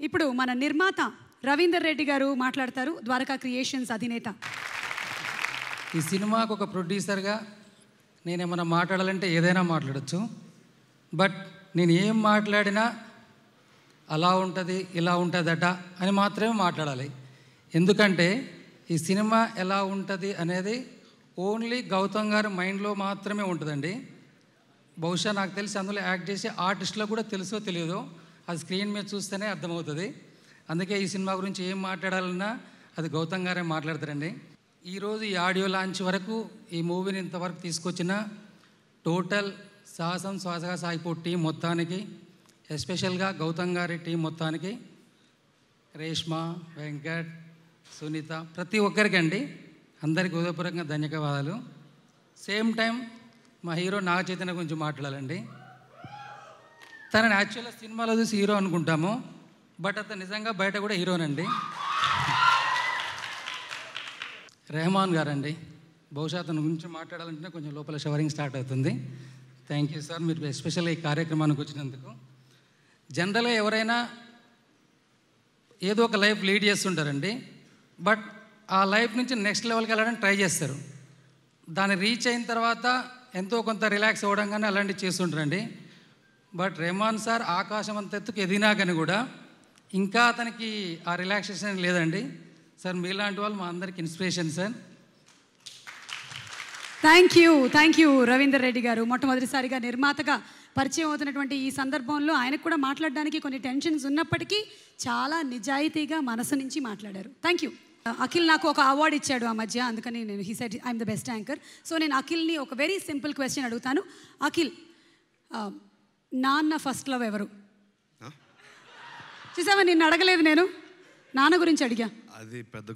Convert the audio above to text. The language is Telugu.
ఇప్పుడు మన నిర్మాత రవీందర్ రెడ్డి గారు మాట్లాడతారు, ద్వారకా క్రియేషన్స్ అధినేత. ఈ సినిమాకు ఒక ప్రొడ్యూసర్గా నేనేమన్నా మాట్లాడాలంటే ఏదైనా మాట్లాడచ్చు. బట్ నేను ఏం మాట్లాడినా అలా ఉంటుంది ఇలా ఉంటుందట అని మాత్రమే మాట్లాడాలి. ఎందుకంటే ఈ సినిమా ఎలా ఉంటుంది అనేది ఓన్లీ గౌతమ్ గారి మైండ్లో మాత్రమే ఉంటుందండి. బహుశా నాకు తెలిసి అందులో యాక్ట్ చేసే ఆర్టిస్టులకు కూడా తెలుసో తెలియదో అది స్క్రీన్ మీద చూస్తేనే అర్థమవుతుంది. అందుకే ఈ సినిమా గురించి ఏం మాట్లాడాలన్నా అది గౌతమ్ గారే మాట్లాడతారండి. ఈరోజు ఈ ఆడియో లాంచ్ వరకు ఈ మూవీని ఇంతవరకు తీసుకొచ్చిన టోటల్ సాహసం శ్వాసగా సాగిపో టీం మొత్తానికి, ఎస్పెషల్గా గౌతమ్ గారి టీం మొత్తానికి, రేష్మ, వెంకట్, సునీత, ప్రతి ఒక్కరికండి అందరికీ హృదయపూర్వకంగా ధన్యవాదాలు. సేమ్ టైం మా హీరో నాగ చైతన్య గురించి మాట్లాడాలండి. తనని యాక్చువల్గా సినిమాలో చూసి హీరో అనుకుంటాము, బట్ అతను నిజంగా బయట కూడా హీరోనండి. రెహమాన్ గారండి, బహుశా అతని గురించి మాట్లాడాలంటే కొంచెం లోపల షవరింగ్ స్టార్ట్ అవుతుంది. థ్యాంక్ యూ సార్, మీరు ఎస్పెషల్గా ఈ కార్యక్రమానికి వచ్చినందుకు. జనరల్గా ఎవరైనా ఏదో ఒక లైఫ్ లీడ్ చేస్తుంటారండి, బట్ ఆ లైఫ్ నుంచి నెక్స్ట్ లెవెల్కి వెళ్ళడానికి ట్రై చేస్తారు. దాన్ని రీచ్ అయిన తర్వాత ఎంతో కొంత రిలాక్స్ అవ్వడం కానీ అలాంటివి చేస్తుంటారండి. బట్ రెహమాన్ సార్ ఆకాశం అంత ఎత్తుకు ఎదిగినా కానీ కూడా ఇంకా అతనికి ఆ రిలాక్సేషన్ లేదండి. సార్ మీలాంటి వాళ్ళు మా అందరికి inspiration sir. Thank you Ravinder Reddy గారు. మొట్టమొదటిసారిగా నిర్మాతగా పరిచయం అవుతున్నటువంటి ఈ సందర్భంలో ఆయనకు కూడా మాట్లాడడానికి కొన్ని టెన్షన్స్ ఉన్నప్పటికీ చాలా నిజాయితీగా మనసు నుంచి మాట్లాడారు. Thank you. అఖిల్ నాకు ఒక అవార్డు ఇచ్చాడు ఆ మధ్య, అందుకని నేను he said I'm the best anchor. So నేను అఖిల్ని ఒక వెరీ సింపుల్ క్వశ్చన్ అడుగుతాను. అఖిల్, నాన్న ఫస్ట్ లవ్ ఎవరు? చూసావా, నిన్ను అడగలేదు, నేను నాన్న గురించి అడిగా. అది పెద్ద